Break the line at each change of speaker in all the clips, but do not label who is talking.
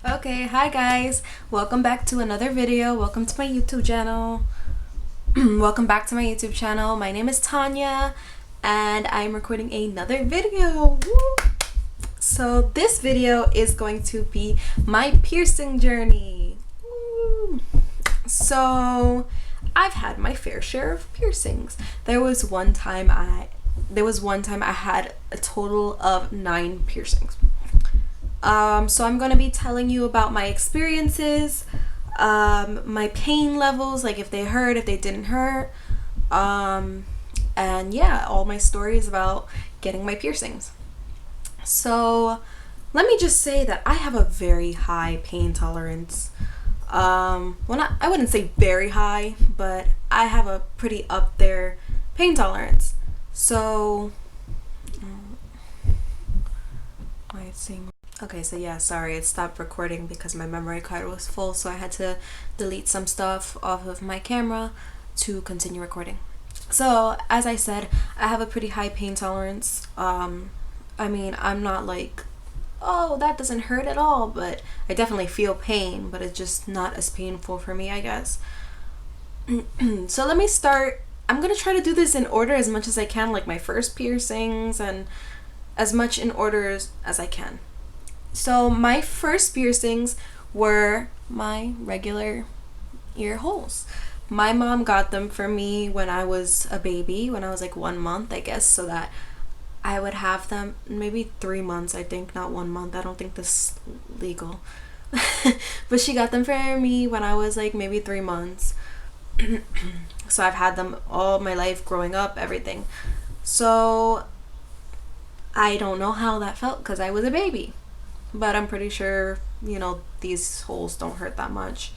Okay, hi guys. Welcome back to another video. Welcome to my YouTube channel. Welcome back to my YouTube channel. My name is Tanya and I'm recording another video. Woo! So this video is going to be my piercing journey. Woo! So I've had my fair share of piercings. There was one time I had a total of 9 piercings. So I'm gonna be telling you about my experiences, my pain levels, like if they hurt, if they didn't hurt, and yeah, all my stories about getting my piercings. So let me just say that I have a very high pain tolerance. I wouldn't say very high, but I have a pretty up there pain tolerance. So, why it's saying. Okay, so yeah, sorry, it stopped recording because my memory card was full, so I had to delete some stuff off of my camera to continue recording. So, as I said, I have a pretty high pain tolerance. I'm not like, oh, that doesn't hurt at all, but I definitely feel pain, but it's just not as painful for me, I guess. So let me start. I'm gonna try to do this in order as much as I can, like my first piercings and as much in order as I can. So my first piercings were my regular ear holes. My mom got them for me when I was a baby, when I was like 1 month, I guess, so that I would have them maybe 3 months, I think, not 1 month. I don't think this is legal. But she got them for me when I was like maybe 3 months. So I've had them all my life growing up, everything. So I don't know how that felt because I was a baby. But I'm pretty sure, these holes don't hurt that much.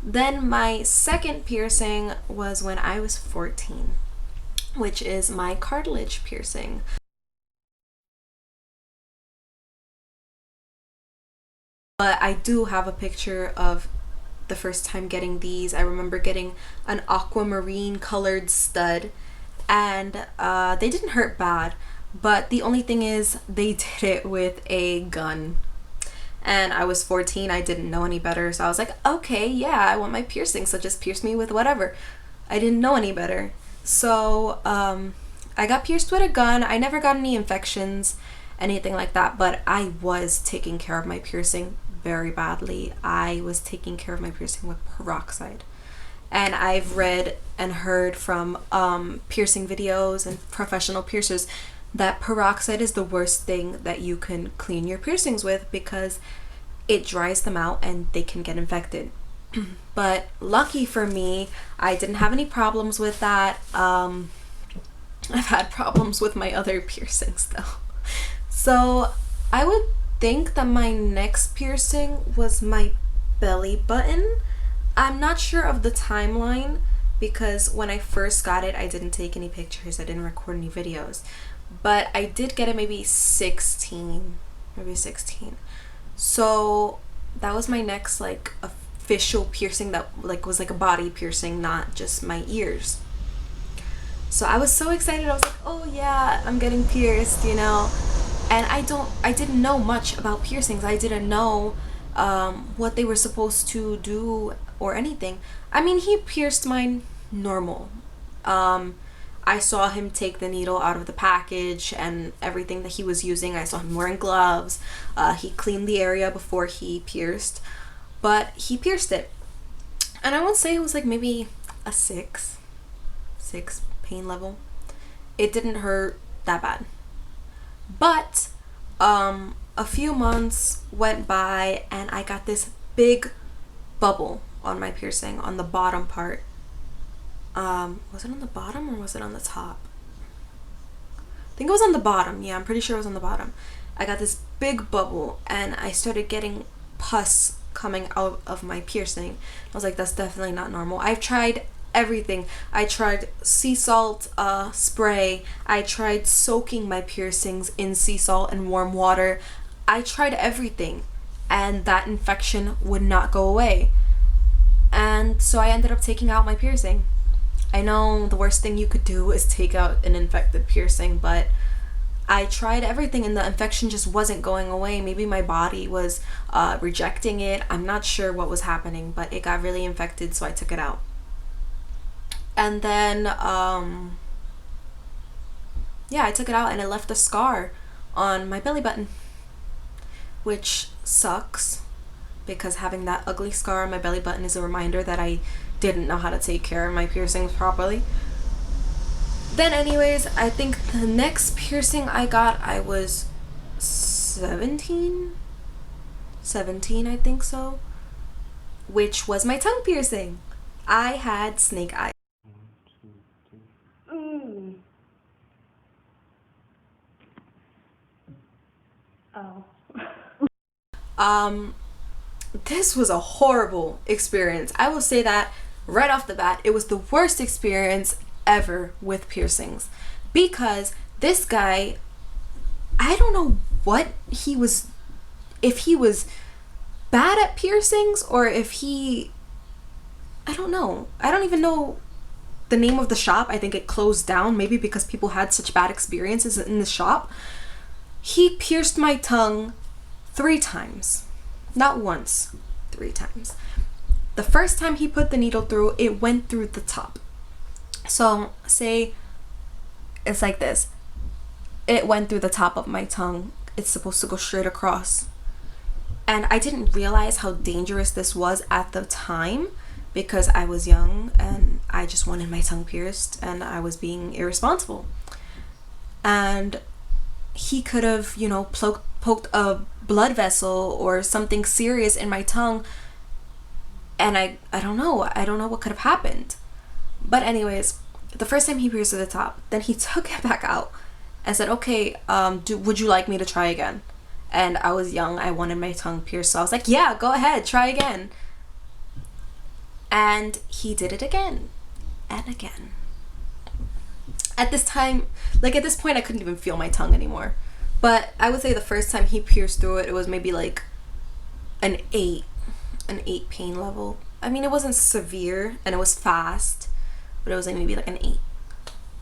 Then my second piercing was when I was 14, which is my cartilage piercing. But I do have a picture of the first time getting these. I remember getting an aquamarine colored stud, and they didn't hurt bad. But the only thing is, they did it with a gun. And I was 14, I didn't know any better. So I was like, okay, yeah, I want my piercing, so just pierce me with whatever. I didn't know any better. So I got pierced with a gun. I never got any infections, anything like that. But I was taking care of my piercing very badly. I was taking care of my piercing with peroxide. And I've read and heard from piercing videos and professional piercers that peroxide is the worst thing that you can clean your piercings with because it dries them out and they can get infected. But lucky for me, I didn't have any problems with that. I've had problems with my other piercings though. So I would think that my next piercing was my belly button. I'm not sure of the timeline because when I first got it, I didn't take any pictures, I didn't record any videos. But I did get it maybe 16. So that was my next like official piercing that like was like a body piercing, not just my ears. So I was so excited. I was like, oh yeah, I'm getting pierced, And I didn't know much about piercings. I didn't know what they were supposed to do or anything. I mean, he pierced mine normal. I saw him take the needle out of the package and everything that he was using. I saw him wearing gloves. He cleaned the area before he pierced, but he pierced it. And I would say it was like maybe a 6 pain level. It didn't hurt that bad. But a few months went by and I got this big bubble on my piercing on the bottom part. Was it on the bottom or was it on the top? I think it was on the bottom. Yeah, I'm pretty sure it was on the bottom. I got this big bubble and I started getting pus coming out of my piercing. I was like, that's definitely not normal. I've tried everything. I tried sea salt spray. I tried soaking my piercings in sea salt and warm water. I tried everything and that infection would not go away. And so I ended up taking out my piercing. I know the worst thing you could do is take out an infected piercing, but I tried everything and the infection just wasn't going away. Maybe my body was rejecting it. I'm not sure what was happening, but it got really infected, so I took it out. And then, yeah, I took it out and it left a scar on my belly button, which sucks because having that ugly scar on my belly button is a reminder that I didn't know how to take care of my piercings properly. Then anyways, I think the next piercing I got, I was 17, I think so, which was my tongue piercing. I had snake eyes. Oh. This was a horrible experience. I will say that right off the bat. It was the worst experience ever with piercings, because this guy, I don't know what he was, if he was bad at piercings or if he, I don't know. I don't even know the name of the shop. I think it closed down, maybe because people had such bad experiences in the shop. He pierced my tongue 3 times. Not once, 3 times. The first time he put the needle through, it went through the top. So say it's like this. It went through the top of my tongue. It's supposed to go straight across. And I didn't realize how dangerous this was at the time because I was young and I just wanted my tongue pierced and I was being irresponsible. And he could have, you know, poked a blood vessel or something serious in my tongue, and I don't know what could have happened. But anyways, the first time he pierced at the top, then he took it back out and said, okay, would you like me to try again? And I was young, I wanted my tongue pierced, so I was like, yeah, go ahead, try again. And he did it again and again. At this time, like at this point, I couldn't even feel my tongue anymore. But I would say the first time he pierced through it, it was maybe like an 8 pain level. I mean, it wasn't severe and it was fast, but it was like maybe like an 8,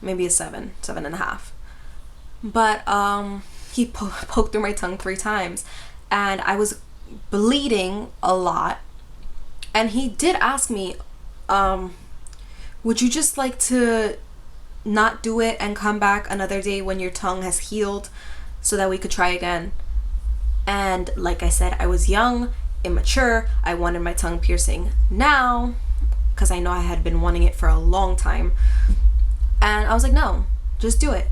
maybe a 7.5. But he poked through my tongue 3 times and I was bleeding a lot. And he did ask me, would you just like to not do it and come back another day when your tongue has healed so that we could try again? And like I said, I was young, immature. I wanted my tongue piercing now because I know I had been wanting it for a long time. And I was like, no, just do it.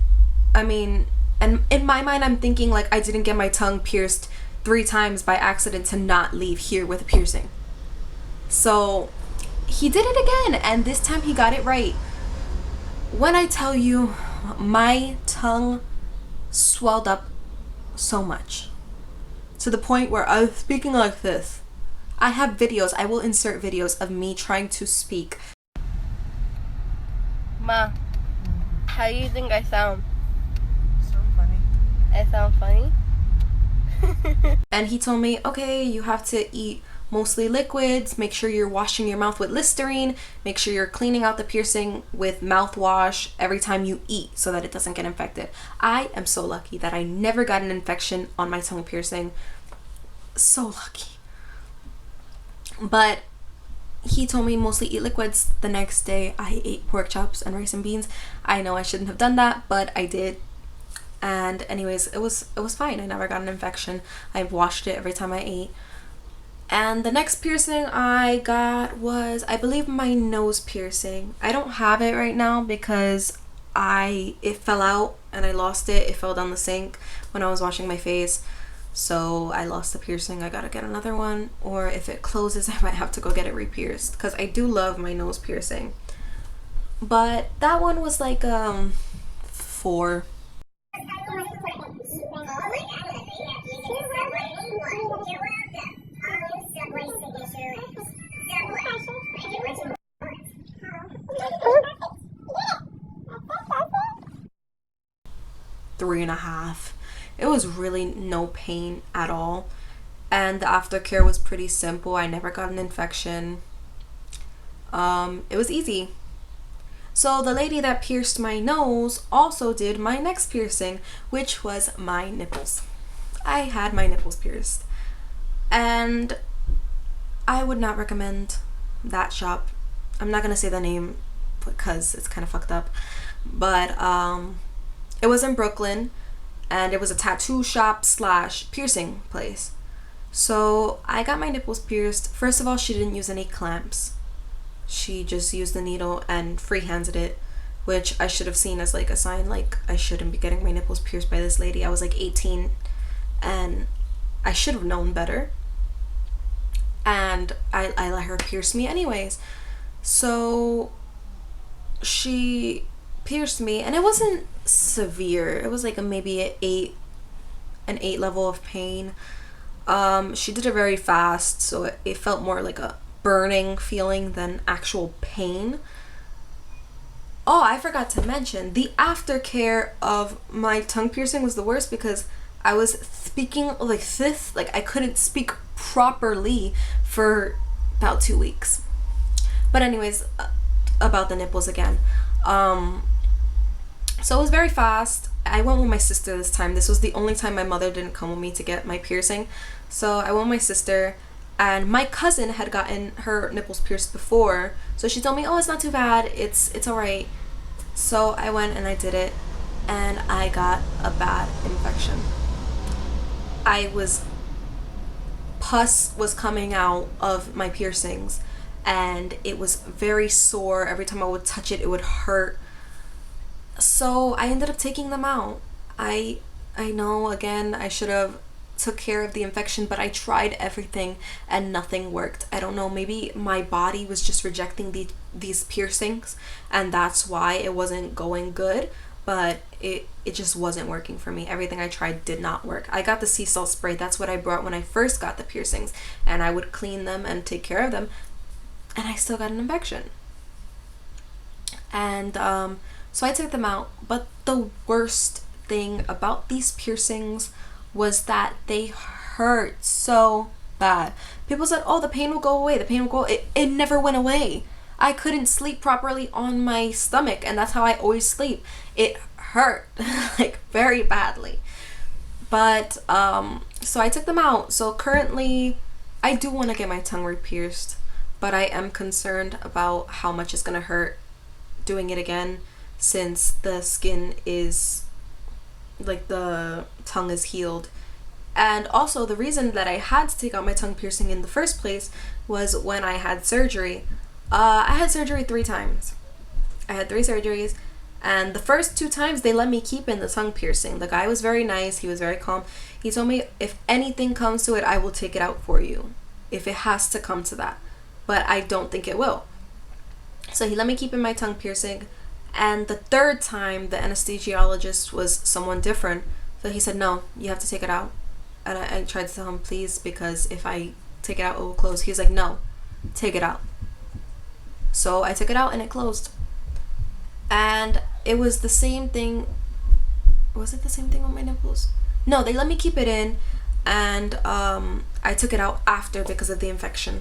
I mean, and in my mind, I'm thinking like I didn't get my tongue pierced 3 times by accident to not leave here with a piercing. So he did it again, and this time he got it right. When I tell you, my tongue swelled up so much to the point where I was speaking like this. I have videos, I will insert videos of me trying to speak. Ma, how do you think I sound?
So funny.
I sound funny? And he told me, okay, you have to eat mostly liquids, make sure you're washing your mouth with Listerine, make sure you're cleaning out the piercing with mouthwash every time you eat so that it doesn't get infected. I am so lucky that I never got an infection on my tongue piercing. So lucky. But he told me mostly eat liquids. The next day I ate pork chops and rice and beans. I know I shouldn't have done that, but I did. And anyways, it was fine. I never got an infection. I washed it every time I ate. And the next piercing I got was, I believe, my nose piercing. I don't have it right now because it fell out and I lost it. It fell down the sink when I was washing my face. So I lost the piercing. I gotta get another one. Or if it closes, I might have to go get it re-pierced because I do love my nose piercing. But that one was like 4. Three and a half. It was really no pain at all, and the aftercare was pretty simple. I never got an infection. It was easy. So the lady that pierced my nose also did my next piercing, which was my nipples. I had my nipples pierced. And I would not recommend that shop. I'm not gonna say the name because it's kind of fucked up. But it was in Brooklyn, and it was a tattoo shop / piercing place. So I got my nipples pierced. First of all, she didn't use any clamps. She just used the needle and freehanded it, which I should have seen as like a sign like I shouldn't be getting my nipples pierced by this lady. I was like 18 and I should have known better. And I let her pierce me anyways. So she pierced me, and it wasn't severe. It was like maybe an 8 level of pain. She did it very fast, so it felt more like a burning feeling than actual pain. Oh, I forgot to mention, the aftercare of my tongue piercing was the worst because I was speaking like this, like I couldn't speak properly for about 2 weeks. But anyways, about the nipples again. So it was very fast. I went with my sister this time. This was the only time my mother didn't come with me to get my piercing. So I went with my sister, and my cousin had gotten her nipples pierced before. So she told me, oh, it's not too bad. It's alright. So I went and I did it, and I got a bad infection. Pus was coming out of my piercings, and it was very sore. Every time I would touch it, it would hurt. So I ended up taking them out. I know, again, I should have took care of the infection, but I tried everything and nothing worked. I don't know, maybe my body was just rejecting these piercings, and that's why it wasn't going good, but it just wasn't working for me. Everything I tried did not work. I got the sea salt spray. That's what I brought when I first got the piercings, and I would clean them and take care of them, and I still got an infection. And so I took them out, but the worst thing about these piercings was that they hurt so bad. People said, oh, the pain will go away, the pain will go. It never went away. I couldn't sleep properly on my stomach, and that's how I always sleep. It hurt like very badly. But so I took them out. So currently I do want to get my tongue re-pierced, but I am concerned about how much it's gonna hurt doing it again, since the skin is like, the tongue is healed. And also the reason that I had to take out my tongue piercing in the first place was when I had surgery. I had surgery 3 times. I had 3 surgeries, and the first 2 times they let me keep in the tongue piercing. The guy was very nice. He was very calm. He told me, if anything comes to it, I will take it out for you, if it has to come to that, but I don't think it will. So he let me keep in my tongue piercing, and the 3rd time the anesthesiologist was someone different, so he said, no, you have to take it out. And I tried to tell him, please, because if I take it out, it will close. He was like, no, take it out. So I took it out and it closed. And it was the same thing. Was it the same thing with my nipples? No, they let me keep it in, and I took it out after because of the infection.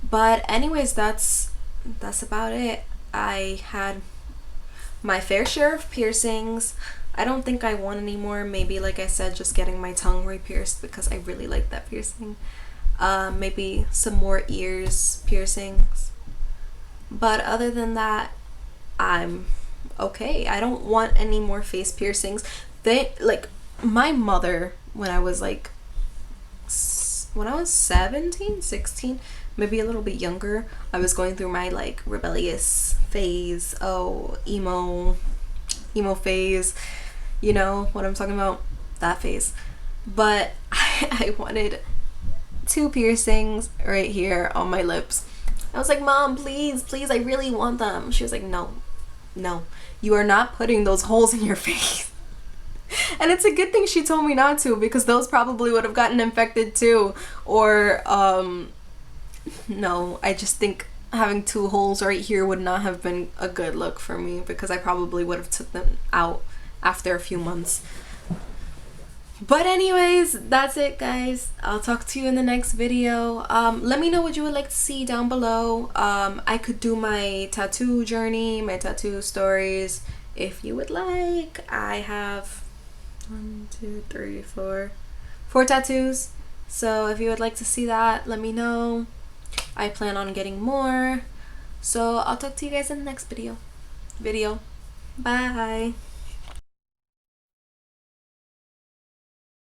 But anyways, that's about it. I had my fair share of piercings. I don't think I want any more. Maybe, like I said, just getting my tongue re-pierced because I really like that piercing. Maybe some more ears piercings. But other than that, I'm okay. I don't want any more face piercings. My mother, when I was 17, 16, maybe a little bit younger, I was going through my rebellious phase. Oh, emo phase. You know what I'm talking about? That phase. But I wanted 2 piercings right here on my lips. I was like, Mom, please, I really want them. She was like, no, you are not putting those holes in your face. And it's a good thing she told me not to, because those probably would have gotten infected too. Or, no, I just think having 2 holes right here would not have been a good look for me, because I probably would have took them out after a few months. But anyways, that's it, guys. I'll talk to you in the next video. Let me know what you would like to see down below. I could do my tattoo journey, my tattoo stories, if you would like. I have 4 tattoos. So if you would like to see that, let me know. I plan on getting more. So I'll talk to you guys in the next video. Bye.